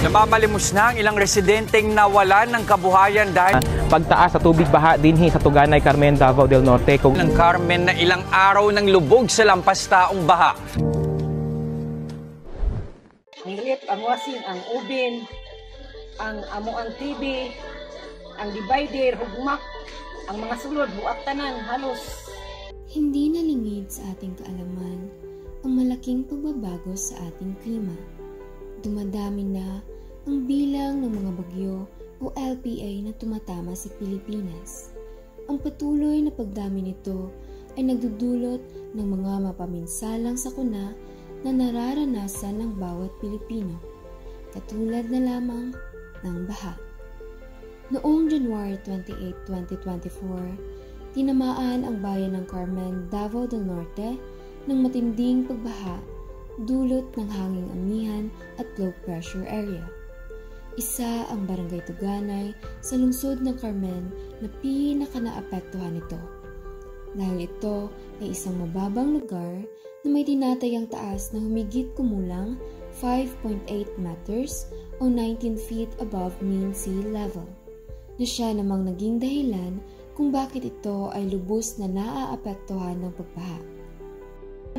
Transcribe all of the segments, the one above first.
Namamalimos na ang ilang residenteng nawalan ng kabuhayan dahil pagtaas sa tubig baha dinhi sa Tuganay, Carmen, Davao del Norte. ng Carmen na ilang araw ng lubog sa lampas taong baha. Ang rep, ang washing, ang oven, ang amuang TV, ang divider, hugmak, ang mga sulod, buak tanan, halos. Hindi nalingid sa ating kaalaman ang malaking pagbabago sa ating klima. Dumadami na ang bilang ng mga bagyo o LPA na tumatama sa Pilipinas. Ang patuloy na pagdami nito ay nagdudulot ng mga mapaminsalang sakuna na nararanasan ng bawat Pilipino, katulad na lamang ng baha. Noong January 28, 2024, tinamaan ang bayan ng Carmen, Davao del Norte ng matinding pagbaha dulot ng hanging amihan at low pressure area. Isa ang Barangay Tuganay sa lungsod ng Carmen na pinaka-naapektuhan nito. Dahil ito ay isang mababang lugar na may tinatayang taas na humigit kumulang 5.8 meters o 19 feet above mean sea level, na siya namang naging dahilan kung bakit ito ay lubos na naaapektuhan ng pagbaha.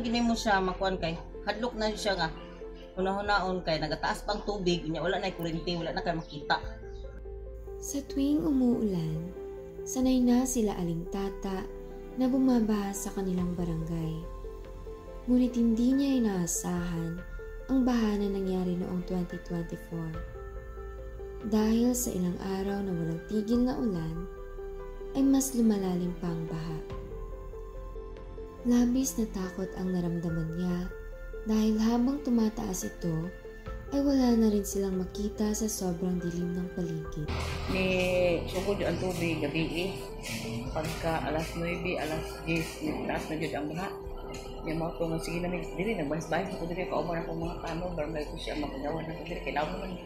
Gini mo siya makuan kay hadlok na siya nga hunahon kay nagataas pang tubig nya wala na kuryente, wala na kay makita. Sa tuwing umuulan, sanay na sila aling tata na bumabaha sa kanilang barangay. Ngunit hindi niya inaasahan ang baha na nangyari noong 2024. Dahil sa ilang araw na walang tigil na ulan, ay mas lumalalim pa ang baha. Labis na takot ang naramdaman niya dahil habang tumataas ito, ay wala na rin silang makita sa sobrang dilim ng paligid. Ni sugod ang tubig gabi pagka alas 9, alas 10, taas na jud ang baha. Yung mga tungo sige namin dili nagbalis-balis ako diri ka umar ako mga kano barangay ko siya magdawan na diri kay daw man.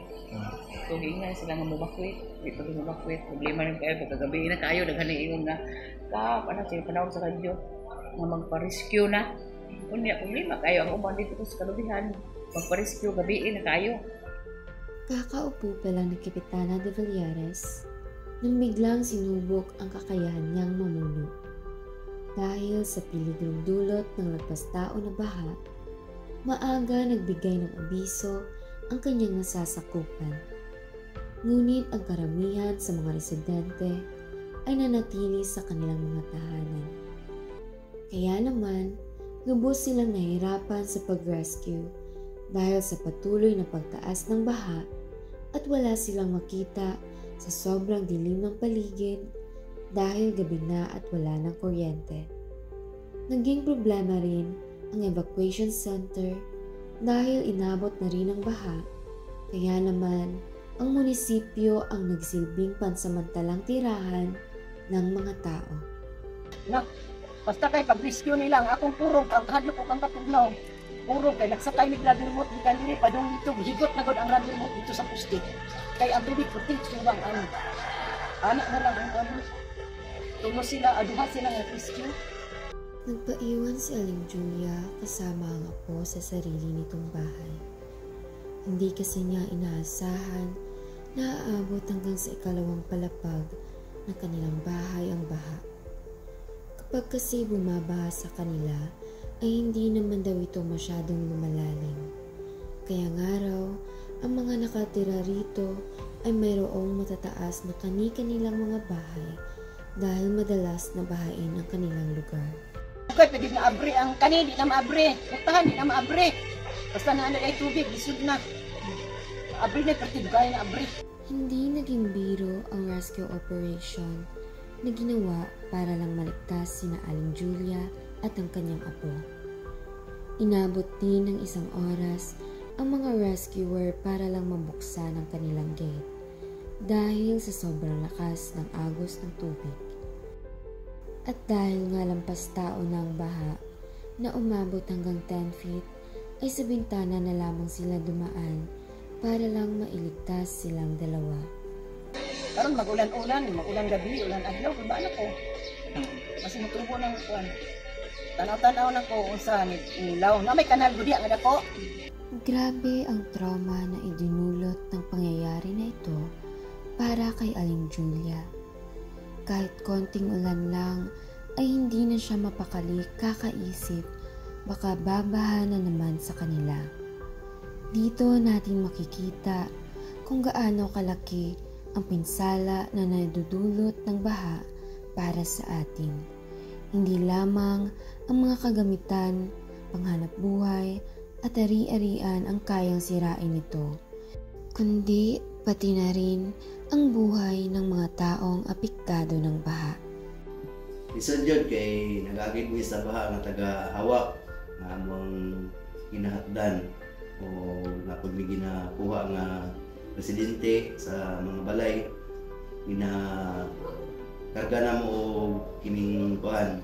So ingay sila nga mobakwit, di pa mobakwit. Problema rin kayo pagkagabi na kayo daghang ingon nga ka ana sila panawag sa radyo nga magpa-rescue na. Kunya problema kayo ang uban dito sa kalubihan. Magpa-rescue gabi na kayo. Kakaupo pa lang ni Kapitana de Villares nang biglang sinubok ang kakayahan niyang mamuno. Dahil sa peligrong dulot ng lagpas-tao na baha, maaga nagbigay ng abiso ang kanyang nasasakupan. Ngunit ang karamihan sa mga residente ay nanatili sa kanilang mga tahanan. Kaya naman, lubos silang nahirapan sa pag-rescue dahil sa patuloy na pagtaas ng baha at wala silang makita sa sobrang dilim ng paligid dahil gabi na at wala ng kuryente. Naging problema rin ang evacuation center dahil inabot na rin ang baha, kaya naman ang munisipyo ang nagsilbing pansamantalang tirahan ng mga tao. Basta kay pag-rescue nilang akong purong hadlok ko kang katugnaw. Purong kay nagsakay ni radio remote ni kanili padung dito higot na gud ang radio remote dito sa poste. Kay ang tubig puti subang anak na lang ang ano. Tumo sila aduha sila nga rescue. Nagpaiwan si Aling Julia kasama ang apo sa sarili nitong bahay. Hindi kasi niya inaasahan na aabot hanggang sa ikalawang palapag ng kanilang bahay ang baha. Kapag kasi bumabaha sa kanila, ay hindi naman daw ito masyadong lumalalim. Kaya nga raw, ang mga nakatira rito ay mayroong matataas na kani-kanilang mga bahay dahil madalas na bahain ang kanilang lugar. Okay, pwede na abre ang kani, di na maabre. Putahan, di na maabre. Basta na ay tubig, lisod na. Abre na, pertibugay na abre. Hindi naging biro ang rescue operation na ginawa para lang maligtas sina Aling Julia at ang kanyang apo. Inabot din ng isang oras ang mga rescuer para lang mabuksan ang kanilang gate dahil sa sobrang lakas ng agos ng tubig. At dahil nga lampas tao na ang baha na umabot hanggang 10 feet, ay sa bintana na lamang sila dumaan para lang mailigtas silang dalawa. Karon magulan gabi, ulan adlaw, kung ba ko? Kasi matubo ng kuwan. Tanaw-tanaw na ko unsa ni ilaw. Na may kanal gudi ang dako. Grabe ang trauma na idinulot ng pangyayari na ito para kay Aling Julia. Kahit konting ulan lang ay hindi na siya mapakali kakaisip baka babaha na naman sa kanila. Dito natin makikita kung gaano kalaki ang pinsala na nadudulot ng baha para sa atin. Hindi lamang ang mga kagamitan, panghanap buhay at ari-arian ang kayang sirain nito, kundi pati na rin ang buhay ng mga taong apektado ng baha. Bisan jud kay nagagid mi sa baha nga taga-hawak nga among ginahatdan o napod mi ginakuha nga presidente sa mga balay, karga na mo kining kuan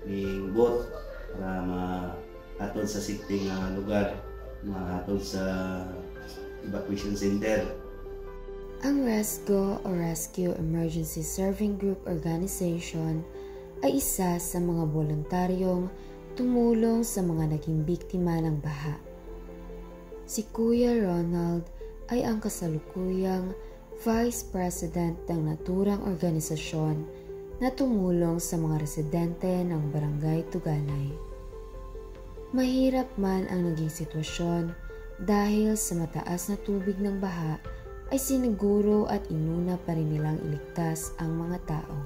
ning boat para mahatod sa safety nga lugar, mahatod sa evacuation center. Ang RESGO o Rescue Emergency Serving Group Organization ay isa sa mga voluntaryong tumulong sa mga naging biktima ng baha. Si Kuya Ronald ay ang kasalukuyang Vice President ng naturang organisasyon na tumulong sa mga residente ng Barangay Tuganay. Mahirap man ang naging sitwasyon dahil sa mataas na tubig ng baha ay siniguro at inuna pa rin nilang iligtas ang mga tao.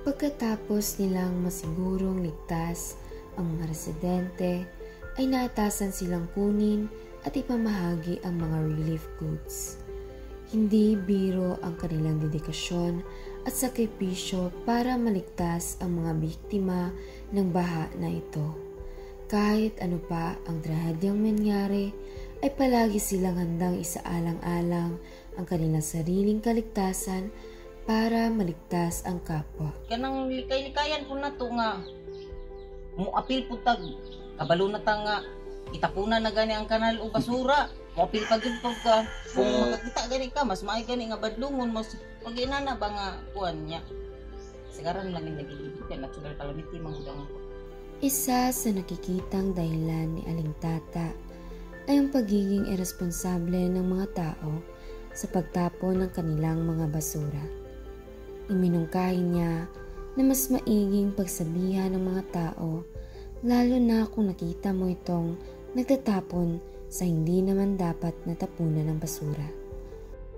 Pagkatapos nilang masigurong ligtas ang mga residente, ay naatasan silang kunin at ipamahagi ang mga relief goods. Hindi biro ang kanilang dedikasyon at sakripisyo para maligtas ang mga biktima ng baha na ito. Kahit ano pa ang trahedyang mangyari, ay palagi silang handang isaalang-alang ang kanilang sariling kaligtasan para maligtas ang kapwa. Kanang likay-likayan po na to nga muapil po tag kabalo na ta nga itapunan na gani ang kanal o basura. Muapil pa gyud ka kung makakita gani ka mas maay gani nga badlungon mas pag inana ba nga kuan nya. Sigaran lang ni nagiging natural calamity manghudang. Isa sa nakikitang dahilan ni Aling Tata ay ang pagiging irresponsable ng mga tao sa pagtapon ng kanilang mga basura. Iminungkahi niya na mas maiging pagsabihan ng mga tao, lalo na kung nakita mo itong nagtatapon sa hindi naman dapat natapunan ng basura.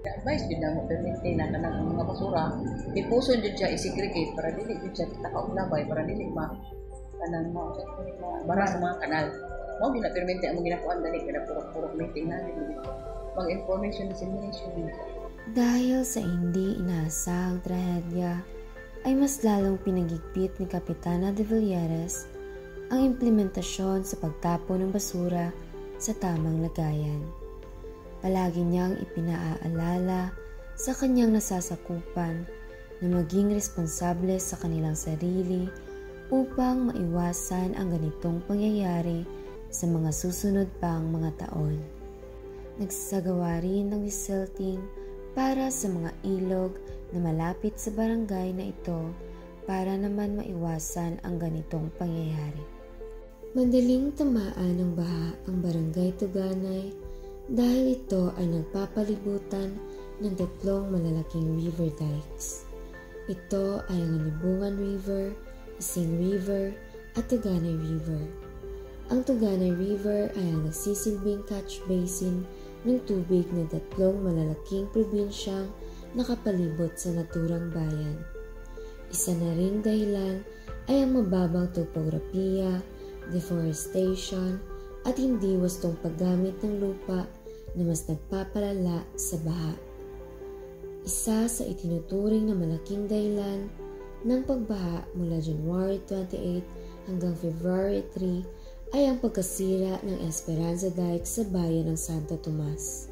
Advice din na permite na kanang mga basura, ipuson din siya i-segregate para dili din siya takaoglabay, para dili kanang bara sa mga kanal. Mao din na permite ang ginakuan dali kada purok-purok meeting na pag information dissemination din. Dahil sa hindi inaasahang trahedya, ay mas lalong pinagigpit ni Kapitana de Villeres ang implementasyon sa pagtapon ng basura sa tamang lagayan. Palagi niyang ipinaaalala sa kanyang nasasakupan na maging responsable sa kanilang sarili upang maiwasan ang ganitong pangyayari sa mga susunod pang mga taon. Nagsasagawa rin ng desilting para sa mga ilog na malapit sa barangay na ito para naman maiwasan ang ganitong pangyayari. Madaling tamaan ng baha ang Barangay Tuganay dahil ito ay nagpapalibutan ng 3 malalaking river dikes. Ito ay ang Libungan River, Ising River at Tuganay River. Ang Tuganay River ay ang nagsisilbing catch basin ng tubig ng 3 malalaking probinsyang nakapalibot sa naturang bayan. Isa na ring dahilan ay ang mababang topografiya, deforestation at hindi wastong paggamit ng lupa na mas nagpapalala sa baha. Isa sa itinuturing na malaking dahilan ng pagbaha mula January 28 hanggang February 3 ay ang pagkasira ng Esperanza Dike sa bayan ng Santo Tomas.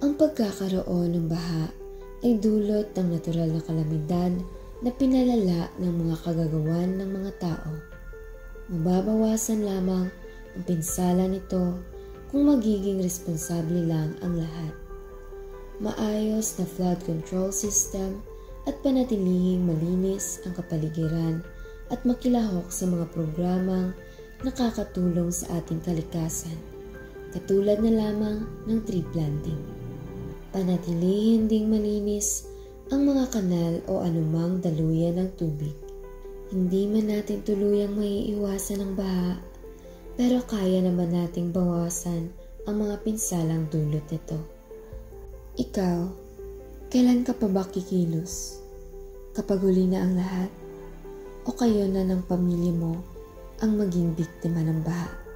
Ang pagkakaroon ng baha ay dulot ng natural na kalamidad na pinalala ng mga kagagawan ng mga tao. Mababawasan lamang ang pinsala nito kung magiging responsable lang ang lahat. Maayos na flood control system at panatilihing malinis ang kapaligiran at makilahok sa mga programang nakakatulong sa ating kalikasan. katulad na lamang ng tree planting. Panatilihin ding malinis ang mga kanal o anumang daluyan ng tubig. Hindi man natin tuluyang maiiwasan ang baha, pero kaya naman nating bawasan ang mga pinsalang dulot nito. Ikaw, kailan ka pa ba kikilos? Kapag huli na ang lahat? O kayo na ng pamilya mo ang maging biktima ng baha?